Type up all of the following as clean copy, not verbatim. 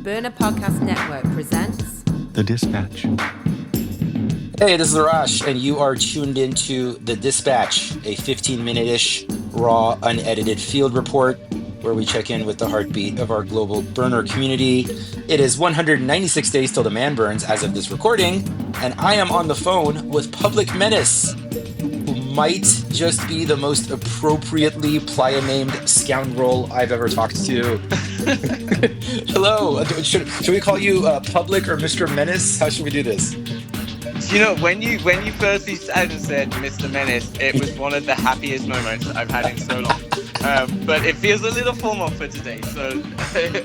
Burner Podcast Network presents The Dispatch. Hey, this is Arash, and you are tuned into The Dispatch, a 15-minute-ish, raw, unedited field report where we check in with the heartbeat of our global burner community. It is 196 days till the man burns as of this recording, and I am on the phone with Public Menace, who might just be the most appropriately playa-named scoundrel I've ever talked to. Hello, should we call you Public or Mr. Menace? How should we do this? You know, when you first said Mr. Menace, it was one of the happiest moments I've had in so long. But it feels a little formal for today, so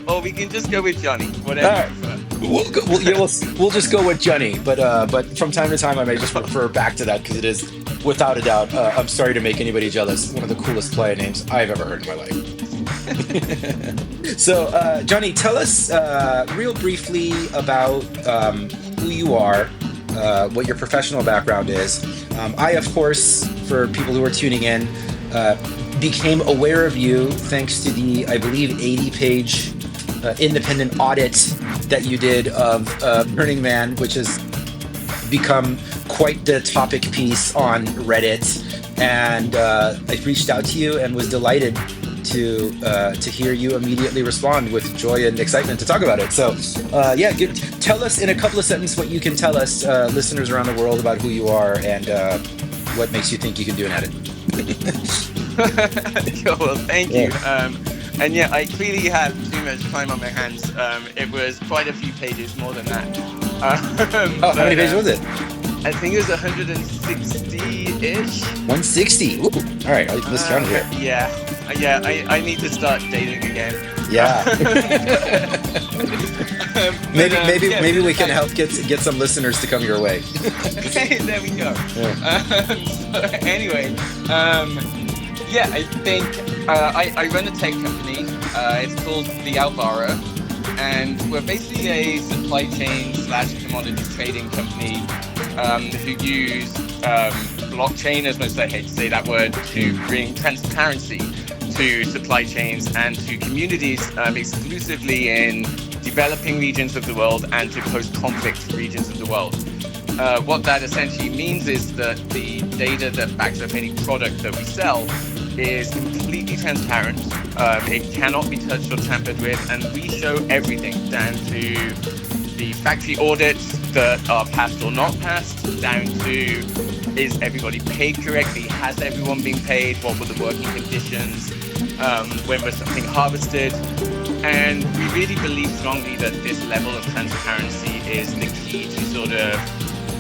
or we can just go with Jonny, whatever you prefer. We'll just go with Jonny, but from time to time I may just refer back to that because it is, without a doubt, I'm sorry to make anybody jealous, one of the coolest playa names I've ever heard in my life. So, Jonny, tell us real briefly about who you are. What your professional background is. I, of course, for people who are tuning in, became aware of you thanks to the, I believe, 80-page independent audit that you did of Burning Man, which has become quite the topic piece on Reddit. And I reached out to you and was delighted to hear you immediately respond with joy and excitement to talk about it. So, tell us in a couple of sentences what you can tell us, listeners around the world, about who you are and what makes you think you can do an edit. Well, thank you. And yeah, I clearly had too much time on my hands. It was quite a few pages, more than that. How many pages was it? I think it was 160-ish. 160. Ooh. All right, let's count it here. Yeah. I need to start dating again. Yeah. Maybe we can help get some listeners to come your way. There we go. Yeah. I think I run a tech company. It's called the Alvaro, and we're basically a supply chain / commodity trading company who use blockchain, as much as I hate to say that word, to bring transparency to supply chains and to communities exclusively in developing regions of the world and to post-conflict regions of the world. What that essentially means is that the data that backs up any product that we sell is completely transparent. It cannot be touched or tampered with, and we show everything down to the factory audits that are passed or not passed, down to is everybody paid correctly, has everyone been paid, what were the working conditions, when was something harvested. And we really believe strongly that this level of transparency is the key to sort of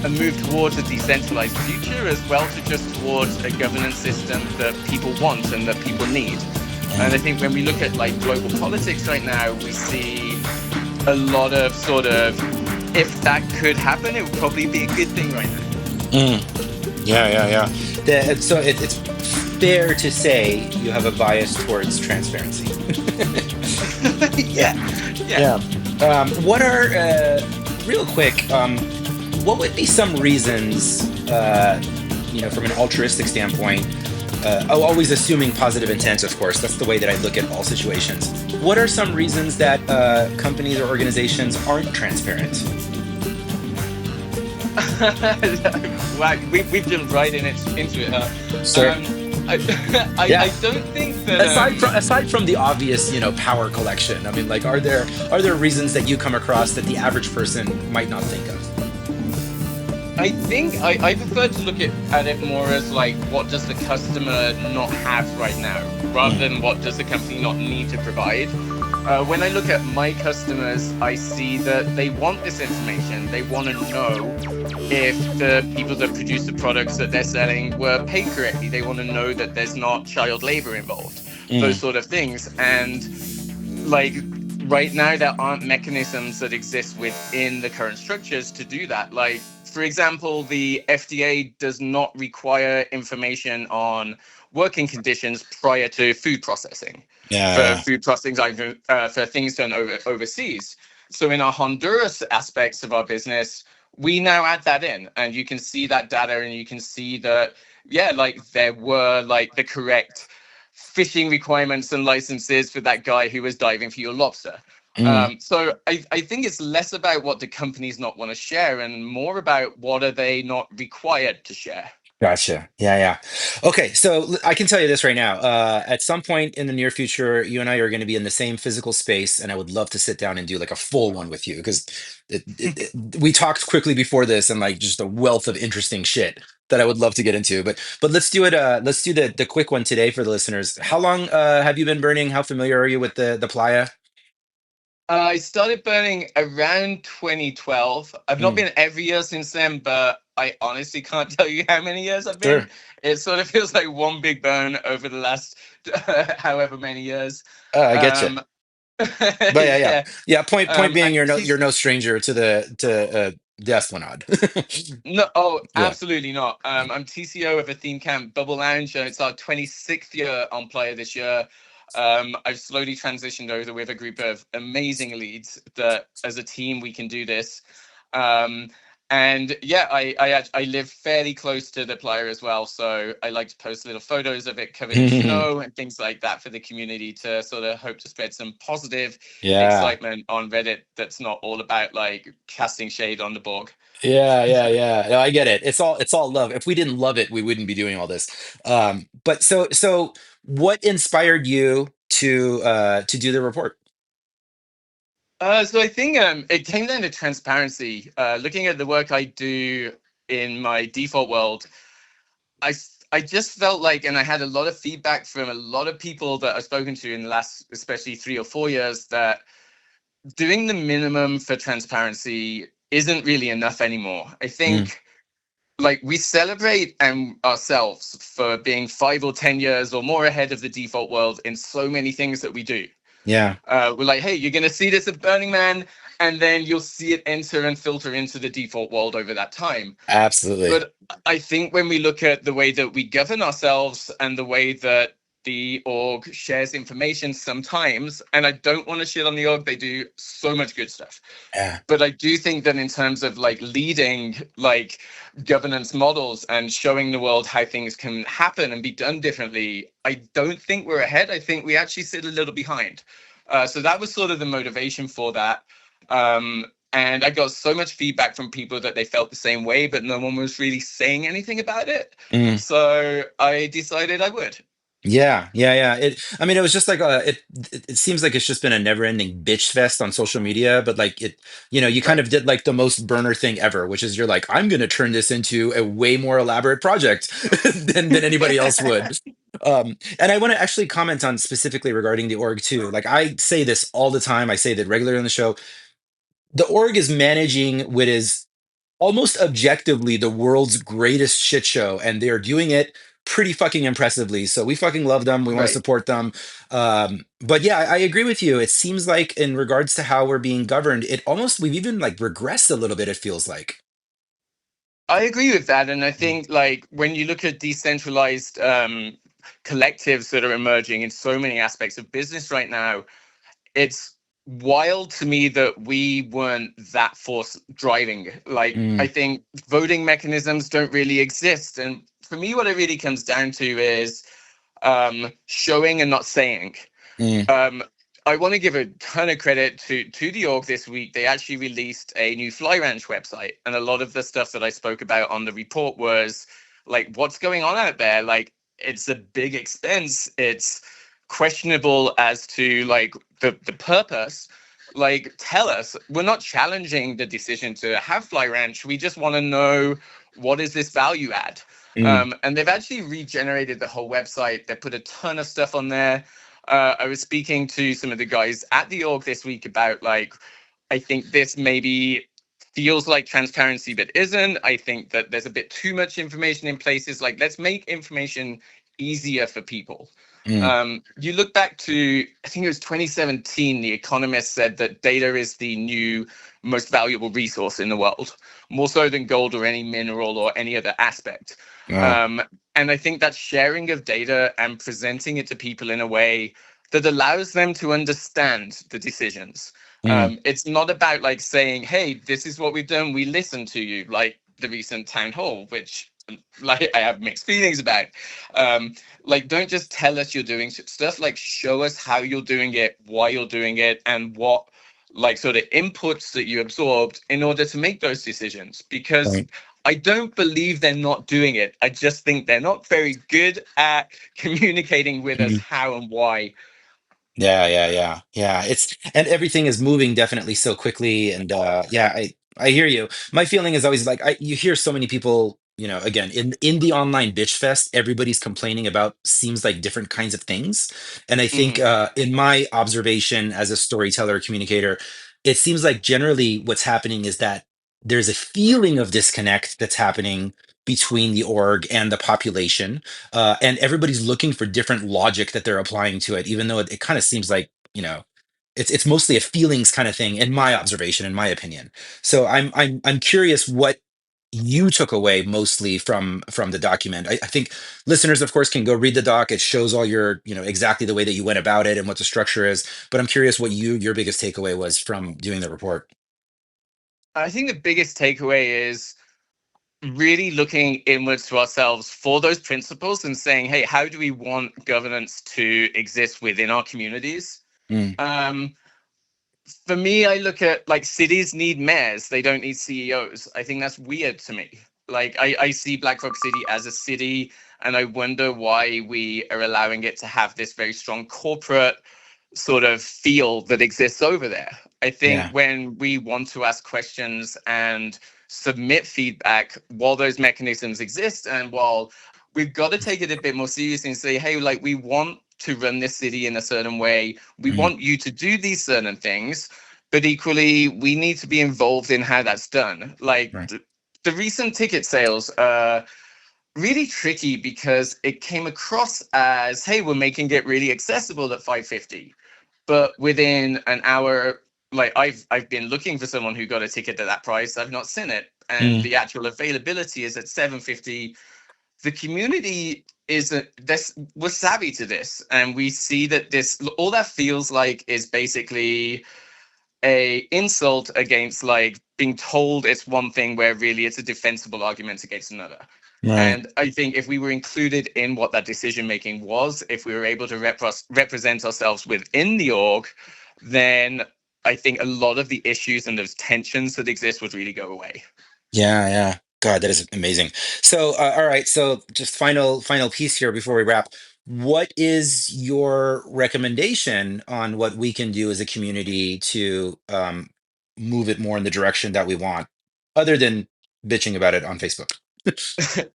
a move towards a decentralized future, as well to just towards a governance system that people want and that people need. And I think when we look at like global politics right now, we see a lot of sort of, if that could happen, it would probably be a good thing right now. Yeah. So it's fair to say you have a bias towards transparency. Yeah. What are, real quick, what would be some reasons, from an altruistic standpoint, always assuming positive intent, of course, that's the way that I look at all situations. What are some reasons that companies or organizations aren't transparent? Wow, we've jumped right into it. Sure. I don't think that aside from the obvious, power collection, I mean, like, are there reasons that you come across that the average person might not think of? I think I prefer to look at it more as like, what does the customer not have right now, rather than what does the company not need to provide. When I look at my customers, I see that they want this information. They want to know if the people that produce the products that they're selling were paid correctly. They want to know that there's not child labor involved, those sort of things. And like right now, there aren't mechanisms that exist within the current structures to do that. Like, for example, the FDA does not require information on working conditions prior to food processing. For food processing, for things done overseas. So in our Honduras aspects of our business, we now add that in, and you can see that data, and you can see that, there were like the correct fishing requirements and licenses for that guy who was diving for your lobster. Mm. So I think it's less about what the companies not want to share and more about what are they not required to share. Gotcha. Yeah, yeah. Okay, so I can tell you this right now. At some point in the near future, you and I are going to be in the same physical space, and I would love to sit down and do like a full one with you because we talked quickly before this, and like just a wealth of interesting shit that I would love to get into. But let's do it. Let's do the quick one today for the listeners. How long have you been burning? How familiar are you with the playa? I started burning around 2012. I've not Mm, been every year since then, but I honestly can't tell you how many years I've been. sure. It sort of feels like one big burn over the last however many years. I get you. Um, But yeah, yeah, yeah. yeah. Point being, I'm you're no stranger to the Esplanade. no, oh, Yeah. absolutely not. I'm TCO of a theme camp Bubble Lounge, and it's our 26th year on Playa this year. I've slowly transitioned over with a group of amazing leads that, as a team, we can do this. Um, and yeah, I live fairly close to the playa as well, so I like to post little photos of it covered in snow and things like that for the community to sort of hope to spread some positive Yeah. excitement on Reddit. That's not all about like casting shade on the Borg. Yeah, yeah, yeah. No, I get it. It's all love. If we didn't love it, we wouldn't be doing all this. But so what inspired you to do the report? So I think it came down to transparency. Looking at the work I do in my default world, I just felt like, and I had a lot of feedback from a lot of people that I've spoken to in the last, especially 3 or 4 years, that doing the minimum for transparency isn't really enough anymore. I Mm, think like we celebrate ourselves for being 5 or 10 years or more ahead of the default world in so many things that we do. yeah, We're like, hey, you're going to see this at Burning Man, and then you'll see it enter and filter into the default world over that time. absolutely. But I think when we look at the way that we govern ourselves and the way that the org shares information sometimes, and I don't want to shit on the org, they do so much good stuff. Yeah. But I do think that in terms of like leading like governance models and showing the world how things can happen and be done differently, I don't think we're ahead. I think we actually sit a little behind. So that was sort of the motivation for that. And I got so much feedback from people that they felt the same way, but no one was really saying anything about it. Mm. So I decided I would. Yeah, yeah, yeah. I mean, it was just like it seems like it's just been a never-ending bitch fest on social media, but like you kind Right. of did like the most burner thing ever, which is you're like, I'm gonna turn this into a way more elaborate project than anybody else would. And I want to actually comment on specifically regarding the org too. Like I say this all the time, I say that regularly on the show. The org is managing what is almost objectively the world's greatest shit show, and they are doing it pretty fucking impressively. So we fucking love them. We want to Right. support them. But yeah, I agree with you. It seems like in regards to how we're being governed, it almost we've even like regressed a little bit. It feels like. I agree with that. And I Mm, think like when you look at decentralized collectives that are emerging in so many aspects of business right now, it's wild to me that we weren't that force driving. Like, I mm, think voting mechanisms don't really exist. And for me, what it really comes down to is showing and not saying. mm, Um, I want to give a ton of credit to the org this week. They actually released a new Fly Ranch website, and a lot of the stuff that I spoke about on the report was like, what's going on out there? Like, it's a big expense. It's questionable as to like the purpose. Like, tell us. We're not challenging the decision to have Fly Ranch. We just want to know what is this value add. mm, And they've actually regenerated the whole website. They put a ton of stuff on there. I was speaking to some of the guys at the org this week about like, I think this maybe feels like transparency, but isn't. I think that there's a bit too much information in places. Like, let's make information easier for people. mm, You look back to, I think it was 2017, The Economist said that data is the new most valuable resource in the world, more so than gold or any mineral or any other aspect. wow, Um, and I think that sharing of data and presenting it to people in a way that allows them to understand the decisions. mm, It's not about like saying, hey, this is what we've done. We listen to you, like the recent town hall, which like I have mixed feelings about. Like, don't just tell us you're doing stuff, like show us how you're doing it, why you're doing it, and what like sort of inputs that you absorbed in order to make those decisions, because Right. I don't believe they're not doing it. I just think they're not very good at communicating with us how and why. Yeah. It's and everything is moving definitely so quickly, and yeah, I hear you. My feeling is always like you hear so many people, again in the online bitch fest, everybody's complaining about seems like different kinds of things, and I think Mhm. in my observation as a storyteller communicator, it seems like generally what's happening is that there's a feeling of disconnect that's happening between the org and the population, and everybody's looking for different logic that they're applying to it, even though it kind of seems like it's mostly a feelings kind of thing, in my observation, in my opinion. So I'm curious what you took away mostly from the document. I think listeners, of course, can go read the doc. It shows all your exactly the way that you went about it and what the structure is. But I'm curious what your biggest takeaway was from doing the report. I think the biggest takeaway is really looking inwards to ourselves for those principles and saying, hey, how do we want governance to exist within our communities? Mm, Um, for me, I look at like cities need mayors, they don't need CEOs. I think that's weird to me. Like I see Black Rock City as a city, and I wonder why we are allowing it to have this very strong corporate sort of feel that exists over there. I think yeah. when we want to ask questions and submit feedback, while those mechanisms exist, and while we've got to take it a bit more seriously and say, hey, like we want to run this city in a certain way, we Mm, want you to do these certain things, but equally we need to be involved in how that's done. Like right. the recent ticket sales really tricky because it came across as, hey, we're making it really accessible at 550, but within an hour, like I've been looking for someone who got a ticket at that price, I've not seen it, and Mm, the actual availability is at 750. The community is this was savvy to this, and we see that this all that feels like is basically a insult against like being told it's one thing where really it's a defensible argument against another. right. And I think if we were included in what that decision making was, if we were able to represent ourselves within the org, then I think a lot of the issues and those tensions that exist would really go away. Yeah. God, that is amazing. So, all right. So, just final piece here before we wrap. What is your recommendation on what we can do as a community to move it more in the direction that we want, other than bitching about it on Facebook?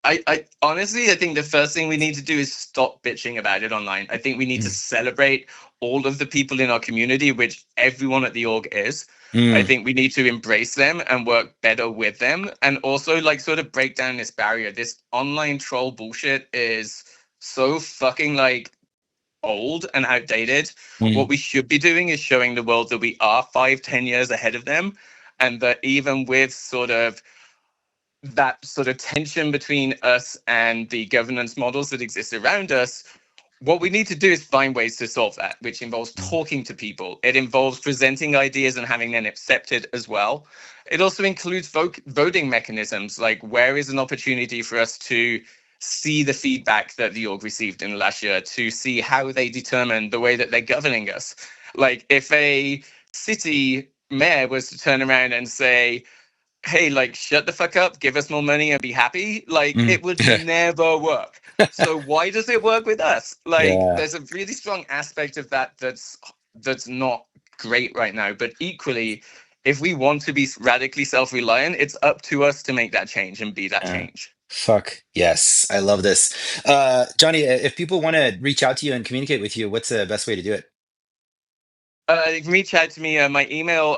I honestly, I think the first thing we need to do is stop bitching about it online. I think we need to Mm, celebrate all of the people in our community, which everyone at the org is. I mm, think we need to embrace them and work better with them, and also like sort of break down this barrier. This online troll bullshit is so fucking like old and outdated. What mm, we should be doing is showing the world that we are 5, 10 years ahead of them, and that even with sort of that sort of tension between us and the governance models that exist around us, what we need to do is find ways to solve that, which involves mm, talking to people. It involves presenting ideas and having them accepted as well. It also includes voting mechanisms, like where is an opportunity for us to see the feedback that the org received in the last year, to see how they determine the way that they're governing us. Like if a city mayor was to turn around and say, hey, like, shut the fuck up, give us more money and be happy, like, mm. it would never work. So why does it work with us? Like, Yeah. there's a really strong aspect of that that's not great right now. But equally, if we want to be radically self-reliant, it's up to us to make that change and be that Yeah. change. Fuck yes, I love this. Johnny, if people want to reach out to you and communicate with you, what's the best way to do it? Reach out to me. My email.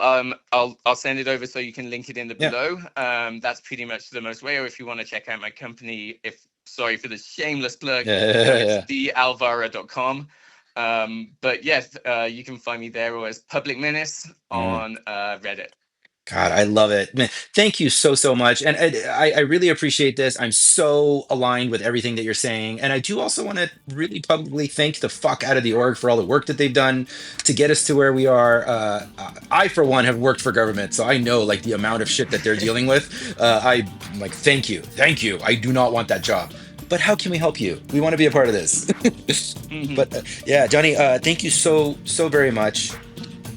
I'll send it over so you can link it in the Yeah. below. That's pretty much the most way. Or if you want to check out my company, if sorry for the shameless plug, it's Yeah. thealvara.com. But yes, you can find me there, or as Public Menace Mm. on Reddit. God, I love it. Man, thank you so much. And I really appreciate this. I'm so aligned with everything that you're saying. And I do also want to really publicly thank the fuck out of the org for all the work that they've done to get us to where we are. I, for one, have worked for government, so I know like the amount of shit that they're dealing with. I'm like, thank you. Thank you. I do not want that job. But how can we help you? We want to be a part of this. Mhm. But yeah, Johnny, thank you so very much.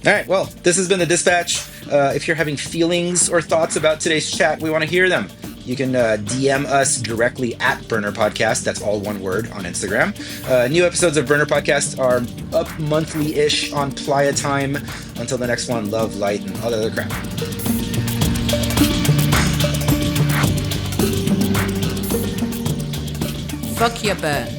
All right, well, this has been The Dispatch. If you're having feelings or thoughts about today's chat, we want to hear them. You can DM us directly at Burner Podcast. That's all one word on Instagram. New episodes of Burner Podcast are up monthly-ish on Playa Time. Until the next one, love, light, and all that other crap. Fuck your burn.